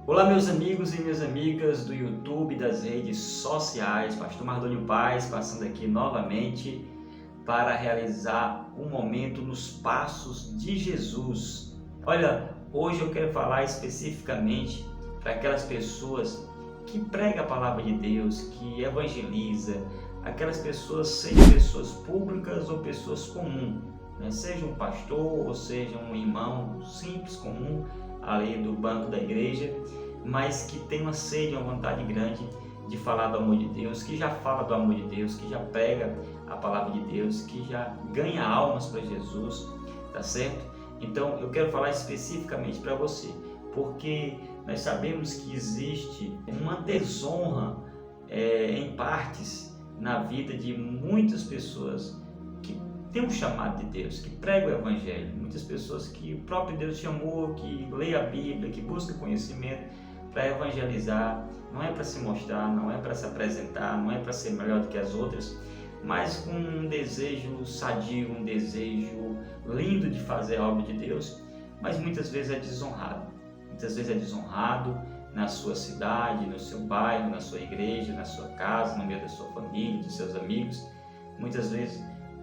Olá, meus amigos e minhas amigas do YouTube e das redes sociais. Pastor Mardônio Paz passando aqui novamente para realizar um momento nos passos de Jesus. Olha, hoje eu quero falar especificamente para aquelas pessoas que pregam a palavra de Deus, que evangeliza, aquelas pessoas, sejam pessoas públicas ou pessoas comuns, né? Seja um pastor ou seja um irmão simples, comum, ali do banco da igreja, mas que tem uma sede, uma vontade grande de falar do amor de Deus, que já fala do amor de Deus, que já prega a palavra de Deus, que já ganha almas para Jesus, tá certo? Então eu quero falar especificamente para você, porque nós sabemos que existe uma desonra em partes na vida de muitas pessoas que tem um chamado de Deus, que prega o Evangelho, muitas pessoas que o próprio Deus chamou, que lê a Bíblia, que busca conhecimento para evangelizar, não é para se mostrar, não é para se apresentar, não é para ser melhor do que as outras, mas com um desejo sadio, um desejo lindo de fazer a obra de Deus, mas muitas vezes é desonrado. Muitas vezes é desonrado na sua cidade, no seu bairro, na sua igreja, na sua casa, no meio da sua família, dos seus amigos. Muitas vezes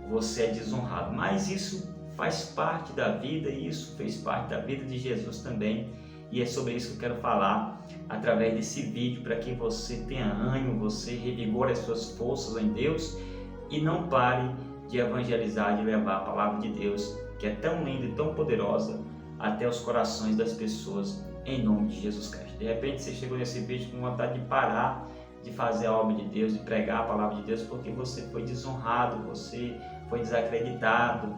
você é desonrado, mas isso faz parte da vida e isso fez parte da vida de Jesus também, e é sobre isso que eu quero falar através desse vídeo, para que você tenha ânimo, você revigore as suas forças em Deus e não pare de evangelizar, de levar a palavra de Deus, que é tão linda e tão poderosa, até os corações das pessoas, em nome de Jesus Cristo. De repente você chegou nesse vídeo com vontade de parar de fazer a obra de Deus, de pregar a palavra de Deus, porque você foi desonrado, você foi desacreditado,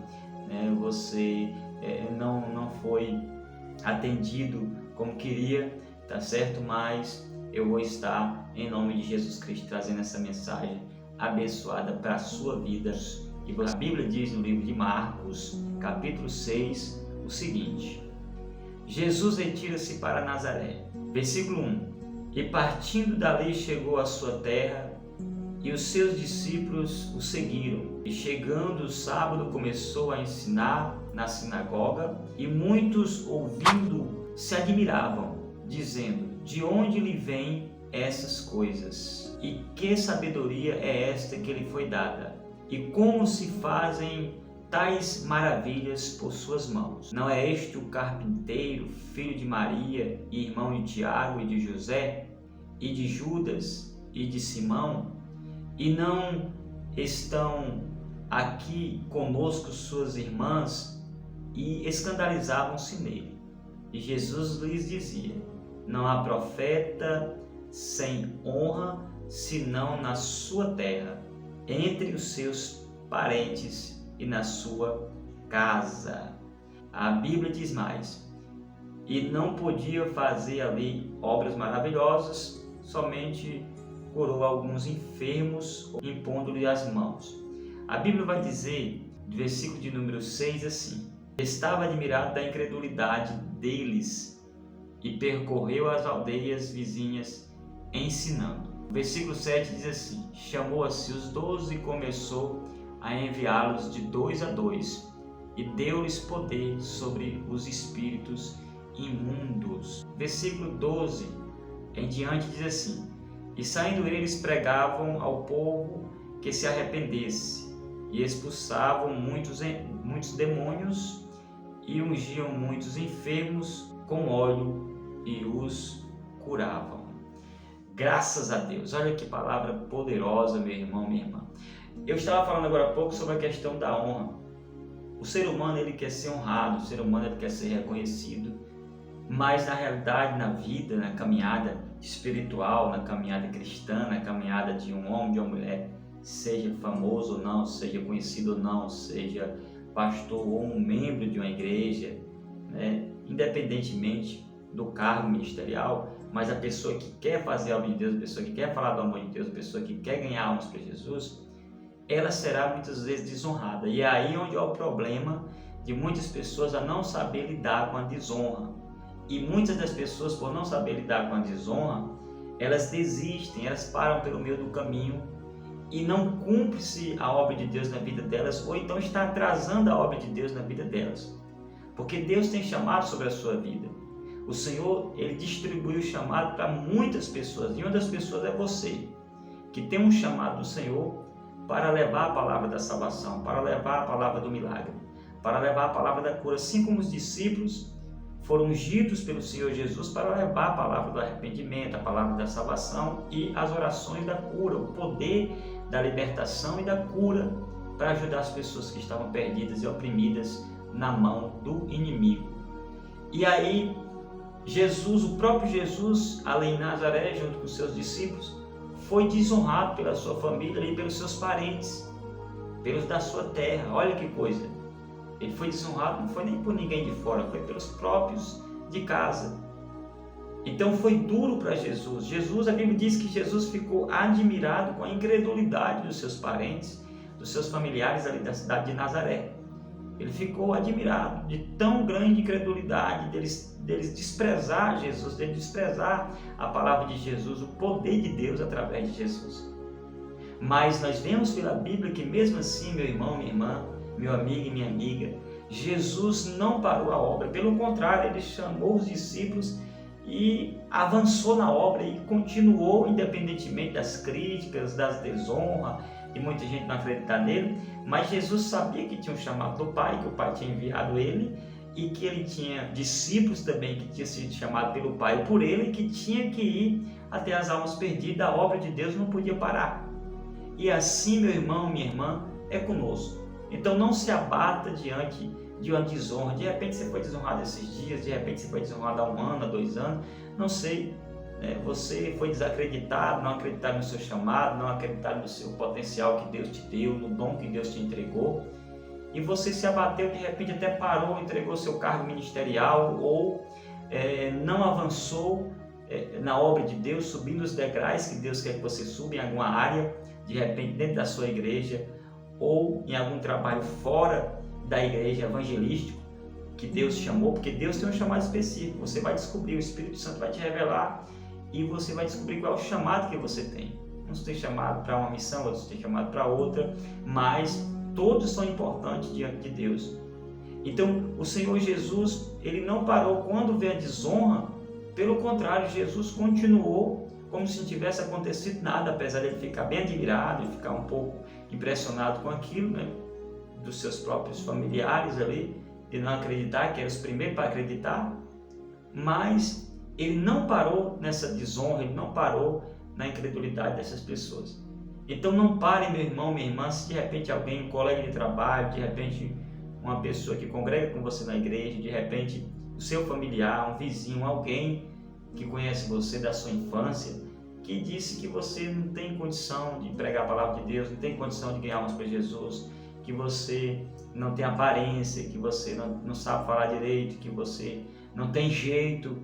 né? Você não foi atendido como queria, tá certo? Mas eu vou estar, em nome de Jesus Cristo, trazendo essa mensagem abençoada para a sua vida. E a Bíblia diz no livro de Marcos, capítulo 6, o seguinte: Jesus retira-se para Nazaré. Versículo 1. E partindo dali chegou à sua terra, e os seus discípulos o seguiram. E chegando o sábado começou a ensinar na sinagoga, e muitos ouvindo se admiravam, dizendo: de onde lhe vêm essas coisas? E que sabedoria é esta que lhe foi dada? E como se fazem tais maravilhas por suas mãos? Não é este o carpinteiro, filho de Maria, e irmão de Tiago e de José, e de Judas e de Simão? E não estão aqui conosco suas irmãs? E escandalizavam-se nele. E Jesus lhes dizia: não há profeta sem honra, senão na sua terra, entre os seus parentes e na sua casa. A Bíblia diz mais: e não podia fazer ali obras maravilhosas, somente curou alguns enfermos, impondo-lhe as mãos. A Bíblia vai dizer, no versículo de número 6, assim: estava admirado da incredulidade deles e percorreu as aldeias vizinhas ensinando. O versículo 7 diz assim: chamou a si os 12 e começou a enviá-los de 2 a 2 e deu-lhes poder sobre os espíritos imundos. Versículo 12 em diante diz assim: e saindo eles pregavam ao povo que se arrependesse, e expulsavam muitos demônios, e ungiam muitos enfermos com óleo e os curavam. Graças a Deus! Olha que palavra poderosa, meu irmão, minha irmã. Eu estava falando agora há pouco sobre a questão da honra. O ser humano, ele quer ser honrado, o ser humano, ele quer ser reconhecido, mas na realidade, na vida, na caminhada espiritual, na caminhada cristã, na caminhada de um homem, de uma mulher, seja famoso ou não, seja conhecido ou não, seja pastor ou um membro de uma igreja, né? Independentemente do cargo ministerial, mas a pessoa que quer fazer a obra de Deus, a pessoa que quer falar do amor de Deus, a pessoa que quer ganhar almas para Jesus, ela será muitas vezes desonrada. E é aí onde há o problema de muitas pessoas a não saber lidar com a desonra. E muitas das pessoas, por não saber lidar com a desonra, elas desistem, elas param pelo meio do caminho e não cumpre-se a obra de Deus na vida delas, ou então está atrasando a obra de Deus na vida delas. Porque Deus tem chamado sobre a sua vida. O Senhor, Ele distribuiu o chamado para muitas pessoas, e uma das pessoas é você, que tem um chamado do Senhor para levar a palavra da salvação, para levar a palavra do milagre, para levar a palavra da cura, assim como os discípulos foram ungidos pelo Senhor Jesus para levar a palavra do arrependimento, a palavra da salvação e as orações da cura, o poder da libertação e da cura para ajudar as pessoas que estavam perdidas e oprimidas na mão do inimigo. E aí, Jesus, o próprio Jesus, ali em Nazaré, junto com os seus discípulos, foi desonrado pela sua família e pelos seus parentes, pelos da sua terra. Olha que coisa! Ele foi desonrado, não foi nem por ninguém de fora, foi pelos próprios de casa. Então foi duro para Jesus. A Bíblia diz que Jesus ficou admirado com a incredulidade dos seus parentes, dos seus familiares ali da cidade de Nazaré. Ele ficou admirado de tão grande incredulidade, deles desprezar Jesus, deles desprezar a palavra de Jesus, o poder de Deus através de Jesus. Mas nós vemos pela Bíblia que mesmo assim, meu irmão, minha irmã, meu amigo e minha amiga, Jesus não parou a obra, pelo contrário, Ele chamou os discípulos e avançou na obra e continuou, independentemente das críticas, das desonras, e muita gente não acreditar nele, mas Jesus sabia que tinha um chamado do Pai, que o Pai tinha enviado ele, e que ele tinha discípulos também que tinham sido chamados pelo Pai por ele, que tinha que ir até as almas perdidas. A obra de Deus não podia parar. E assim, meu irmão, minha irmã, é conosco. Então não se abata diante de uma desonra. De repente você foi desonrado esses dias, de repente você foi desonrado há 1 ano, há 2 anos, não sei. Você foi desacreditado, não acreditado no seu chamado, não acreditado no seu potencial que Deus te deu, no dom que Deus te entregou. E você se abateu, de repente até parou, entregou seu cargo ministerial ou não avançou na obra de Deus, subindo os degraus que Deus quer que você suba em alguma área, de repente dentro da sua igreja ou em algum trabalho fora da igreja evangelístico que Deus chamou, porque Deus tem um chamado específico. Você vai descobrir, o Espírito Santo vai te revelar e você vai descobrir qual é o chamado que você tem. Uns têm chamado para uma missão, outros têm chamado para outra, mas todos são importantes diante de Deus. Então, o Senhor Jesus, Ele não parou quando veio a desonra, pelo contrário, Jesus continuou como se não tivesse acontecido nada, apesar de ele ficar bem admirado e ficar um pouco impressionado com aquilo, dos seus próprios familiares ali, de não acreditar, que eram os primeiros para acreditar, mas ele não parou nessa desonra, ele não parou na incredulidade dessas pessoas. Então não pare, meu irmão, minha irmã, se de repente alguém, um colega de trabalho, de repente uma pessoa que congrega com você na igreja, de repente o seu familiar, um vizinho, alguém que conhece você da sua infância, que disse que você não tem condição de pregar a palavra de Deus, não tem condição de ganhar almas para Jesus, que você não tem aparência, que você não sabe falar direito, que você não tem jeito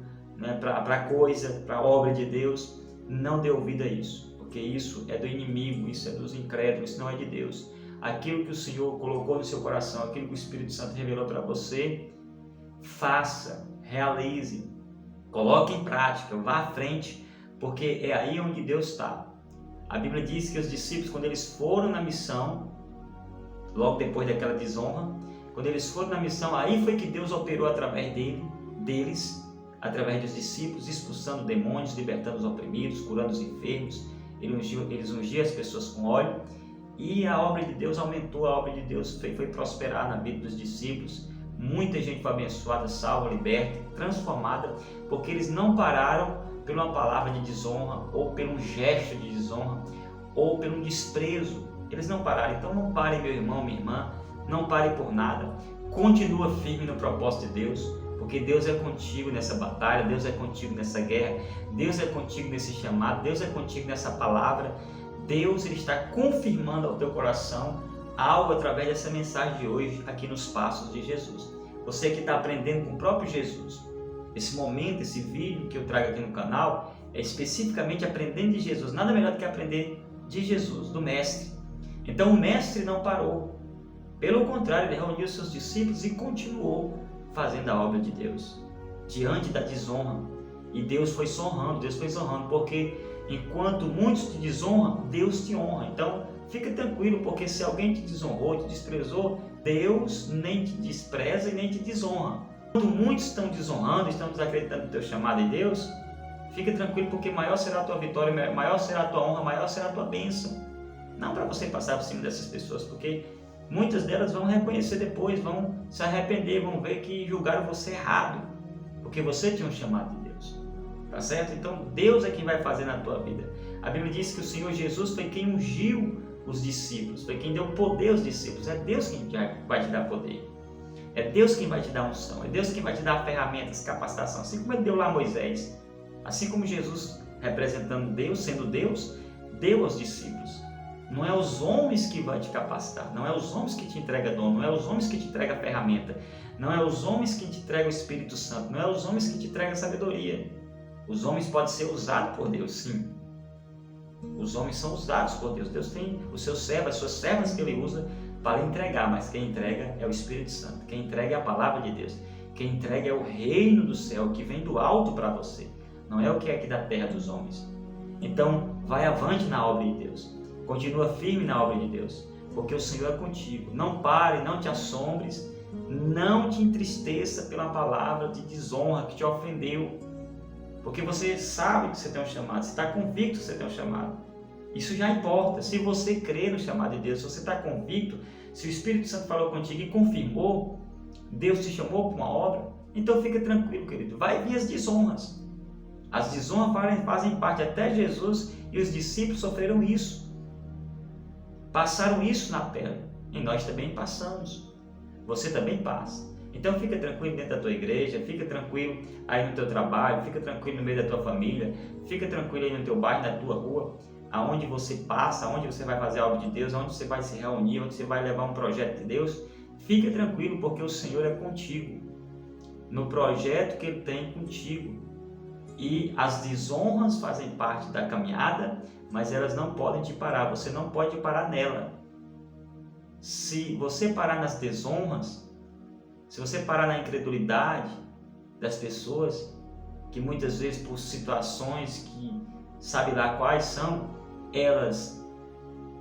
para a coisa, para a obra de Deus, não dê ouvido a isso, porque isso é do inimigo, isso é dos incrédulos, isso não é de Deus. Aquilo que o Senhor colocou no seu coração, aquilo que o Espírito Santo revelou para você, faça, realize, coloque em prática, vá à frente, porque é aí onde Deus está. A Bíblia diz que os discípulos, quando eles foram na missão, logo depois daquela desonra, quando eles foram na missão, aí foi que Deus operou através deles, através dos discípulos, expulsando demônios, libertando os oprimidos, curando os enfermos. Eles ungiam as pessoas com óleo e a obra de Deus aumentou, a obra de Deus foi prosperar na vida dos discípulos. Muita gente foi abençoada, salva, liberta, transformada, porque eles não pararam por uma palavra de desonra, ou por um gesto de desonra, ou por um desprezo. Eles não pararam. Então não pare, meu irmão, minha irmã, não pare por nada. Continua firme no propósito de Deus, porque Deus é contigo nessa batalha, Deus é contigo nessa guerra, Deus é contigo nesse chamado, Deus é contigo nessa palavra. Deus, Ele está confirmando ao teu coração algo através dessa mensagem de hoje aqui nos Passos de Jesus. Você que está aprendendo com o próprio Jesus. Esse momento, esse vídeo que eu trago aqui no canal é especificamente aprendendo de Jesus. Nada melhor do que aprender de Jesus, do Mestre. Então o Mestre não parou. Pelo contrário, ele reuniu seus discípulos e continuou fazendo a obra de Deus. Diante da desonra. E Deus foi honrando, porque enquanto muitos te desonram, Deus te honra. Então fica tranquilo, porque se alguém te desonrou, te desprezou, Deus nem te despreza e nem te desonra. Quando muitos estão desonrando, estão desacreditando no teu chamado em Deus, fica tranquilo, porque maior será a tua vitória, maior será a tua honra, maior será a tua bênção. Não para você passar por cima dessas pessoas, porque muitas delas vão reconhecer depois, vão se arrepender, vão ver que julgaram você errado, porque você tinha um chamado de Deus. Tá certo? Então Deus é quem vai fazer na tua vida. A Bíblia diz que o Senhor Jesus foi quem ungiu os discípulos, foi quem deu poder aos discípulos. É Deus quem vai te dar poder. É Deus quem vai te dar unção, é Deus quem vai te dar ferramentas, capacitação, assim como Ele deu lá a Moisés, assim como Jesus, representando Deus, sendo Deus, deu aos discípulos. Não é os homens que vai te capacitar, não é os homens que te entregam dom, não é os homens que te entregam a ferramenta, não é os homens que te entregam o Espírito Santo, não é os homens que te entregam a sabedoria. Os homens podem ser usados por Deus, sim. Os homens são usados por Deus. Deus tem os seus servos, as suas servas que Ele usa para entregar, mas quem entrega é o Espírito Santo, quem entrega é a palavra de Deus, quem entrega é o reino do céu, que vem do alto para você, não é o que é aqui da terra dos homens. Então, vai avante na obra de Deus, continua firme na obra de Deus, porque o Senhor é contigo. Não pare, não te assombres, não te entristeça pela palavra de desonra que te ofendeu, porque você sabe que você tem um chamado, você está convicto que você tem um chamado. Isso já importa. Se você crê no chamado de Deus, se você está convicto, se o Espírito Santo falou contigo e confirmou, Deus te chamou para uma obra, então fica tranquilo, querido. Vai vir as desonras. As desonras fazem parte. Até Jesus e os discípulos sofreram isso. Passaram isso na pele. E nós também passamos. Você também passa. Então fica tranquilo dentro da tua igreja, fica tranquilo aí no teu trabalho, fica tranquilo no meio da tua família, fica tranquilo aí no teu bairro, na tua rua, aonde você passa, aonde você vai fazer a obra de Deus, aonde você vai se reunir, onde você vai levar um projeto de Deus. Fica tranquilo, porque o Senhor é contigo, no projeto que Ele tem contigo. E as desonras fazem parte da caminhada, mas elas não podem te parar, você não pode parar nela. Se você parar nas desonras, se você parar na incredulidade das pessoas, que muitas vezes por situações que sabe lá quais são, elas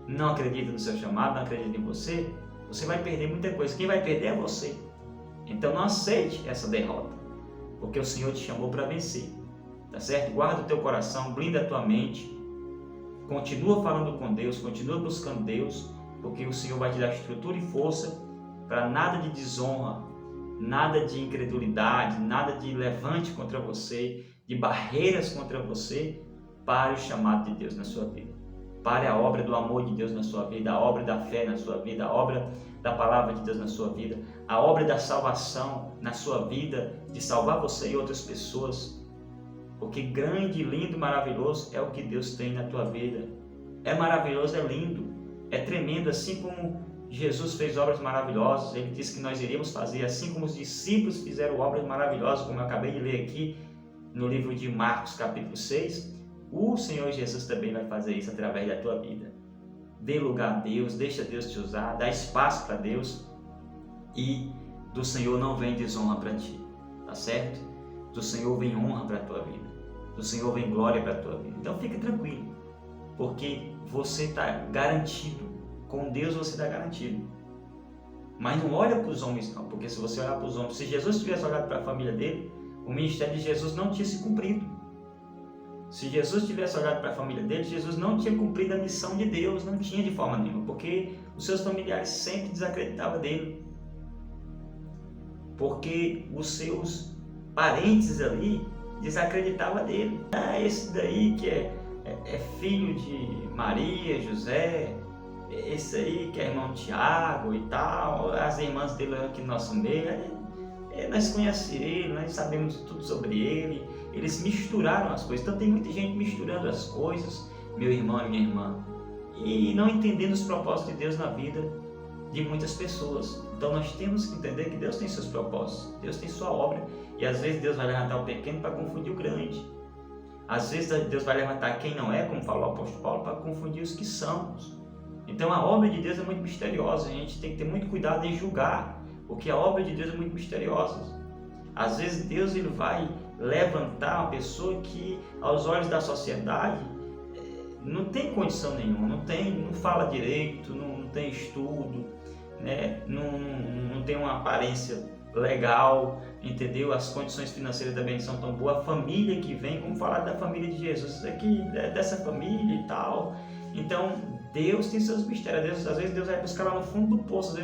não acreditam no seu chamado, não acreditam em você, você vai perder muita coisa. Quem vai perder é você. Então não aceite essa derrota, porque o Senhor te chamou para vencer. Tá certo? Guarda o teu coração, blinda a tua mente, continua falando com Deus, continua buscando Deus, porque o Senhor vai te dar estrutura e força para nada de desonra, nada de incredulidade, nada de levante contra você, de barreiras contra você. Pare o chamado de Deus na sua vida. Pare a obra do amor de Deus na sua vida, a obra da fé na sua vida, a obra da palavra de Deus na sua vida, a obra da salvação na sua vida, de salvar você e outras pessoas. Porque grande, lindo, maravilhoso é o que Deus tem na tua vida. É maravilhoso, é lindo, é tremendo, assim como Jesus fez obras maravilhosas. Ele disse que nós iríamos fazer, assim como os discípulos fizeram obras maravilhosas, como eu acabei de ler aqui no livro de Marcos, capítulo 6. O Senhor Jesus também vai fazer isso através da tua vida. Dê lugar a Deus, deixa Deus te usar, dá espaço para Deus, e do Senhor não vem desonra para ti, tá certo? Do Senhor vem honra para a tua vida, do Senhor vem glória para a tua vida. Então fica tranquilo, porque você está garantido, com Deus você está garantido. Mas não olha para os homens não, porque se você olhar para os homens, se Jesus tivesse olhado para a família dele, o ministério de Jesus não tinha se cumprido. Se Jesus tivesse olhado para a família dele, Jesus não tinha cumprido a missão de Deus, não tinha de forma nenhuma, porque os seus familiares sempre desacreditavam dele. Porque os seus parentes ali desacreditavam dele. Ah, esse daí que é filho de Maria, José, esse aí que é irmão de Tiago e tal, as irmãs dele aqui no nosso meio, nós conhecemos ele, nós sabemos tudo sobre ele. Eles misturaram as coisas. Então tem muita gente misturando as coisas, meu irmão e minha irmã, e não entendendo os propósitos de Deus na vida de muitas pessoas. Então nós temos que entender que Deus tem seus propósitos, Deus tem sua obra, e às vezes Deus vai levantar o pequeno para confundir o grande. Às vezes Deus vai levantar quem não é, como falou o apóstolo Paulo, para confundir os que somos. Então a obra de Deus é muito misteriosa, a gente tem que ter muito cuidado em julgar, porque a obra de Deus é muito misteriosa. Às vezes Deus ele vai levantar uma pessoa que aos olhos da sociedade não tem condição nenhuma, não fala direito, não tem estudo, né? não tem uma aparência legal, entendeu? As condições financeiras também não são tão boas, a família que vem, como falar da família de Jesus, isso aqui é dessa família e tal. Então, Deus tem seus mistérios. Às vezes Deus vai buscar lá no fundo do poço,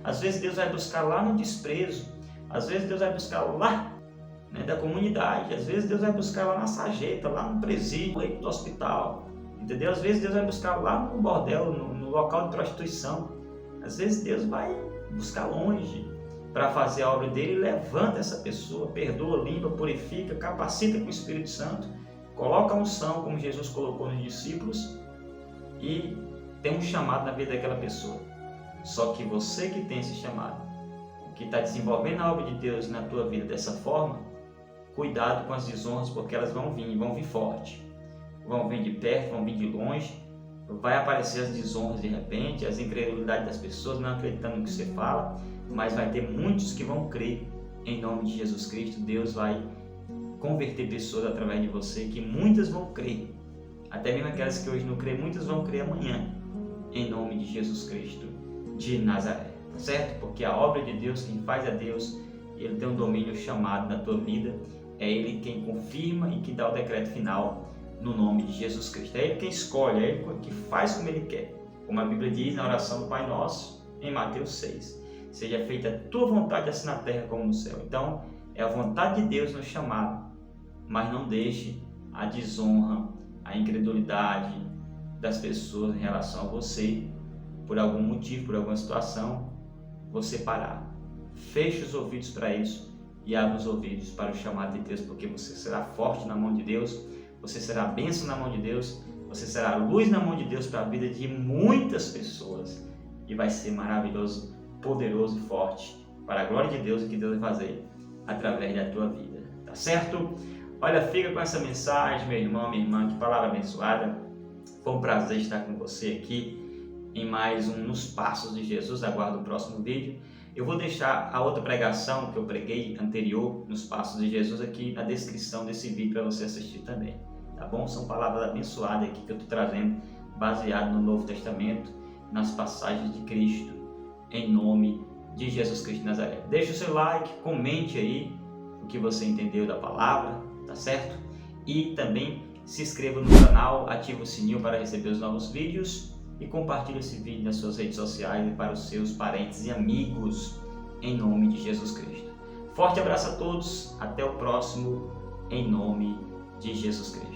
às vezes Deus vai buscar lá no desprezo, às vezes Deus vai buscar lá, né, da comunidade, às vezes Deus vai buscar lá na sarjeta, lá no presídio, no leito do hospital, entendeu? Às vezes Deus vai buscar lá no bordel, no local de prostituição. Às vezes Deus vai buscar longe para fazer a obra dele e levanta essa pessoa, perdoa, limpa, purifica, capacita com o Espírito Santo, coloca a unção como Jesus colocou nos discípulos e tem um chamado na vida daquela pessoa. Só que você que tem esse chamado, que está desenvolvendo a obra de Deus na tua vida dessa forma, cuidado com as desonras, porque elas vão vir forte. Vão vir de perto, vão vir de longe, vai aparecer as desonras de repente, as incredulidades das pessoas não acreditando no que você fala, mas vai ter muitos que vão crer em nome de Jesus Cristo. Deus vai converter pessoas através de você, que muitas vão crer, até mesmo aquelas que hoje não creem, muitas vão crer amanhã, em nome de Jesus Cristo de Nazaré, tá certo? Porque a obra de Deus, quem faz é Deus, Ele tem um domínio chamado na tua vida, é Ele quem confirma e que dá o decreto final no nome de Jesus Cristo. É Ele quem escolhe, é Ele que faz como Ele quer. Como a Bíblia diz na oração do Pai Nosso, em Mateus 6. Seja feita a tua vontade assim na terra como no céu. Então, é a vontade de Deus no chamado, mas não deixe a desonra, a incredulidade das pessoas em relação a você, por algum motivo, por alguma situação, você parar. Feche os ouvidos para isso e abra os ouvidos para o chamado de Deus, porque você será forte na mão de Deus, você será bênção na mão de Deus, você será luz na mão de Deus para a vida de muitas pessoas e vai ser maravilhoso, poderoso e forte para a glória de Deus e que Deus vai fazer através da tua vida, tá certo? Olha, fica com essa mensagem, meu irmão, minha irmã, que palavra abençoada. Foi um prazer estar com você aqui em mais um Nos Passos de Jesus. Aguardo o próximo vídeo. Eu vou deixar a outra pregação que eu preguei anterior, Nos Passos de Jesus, aqui na descrição desse vídeo para você assistir também, tá bom? São palavras abençoadas aqui que eu estou trazendo, baseado no Novo Testamento, nas passagens de Cristo, em nome de Jesus Cristo de Nazaré. Deixe o seu like, comente aí o que você entendeu da palavra, tá certo? E também se inscreva no canal, ative o sininho para receber os novos vídeos e compartilhe esse vídeo nas suas redes sociais e para os seus parentes e amigos, em nome de Jesus Cristo. Forte abraço a todos, até o próximo, em nome de Jesus Cristo.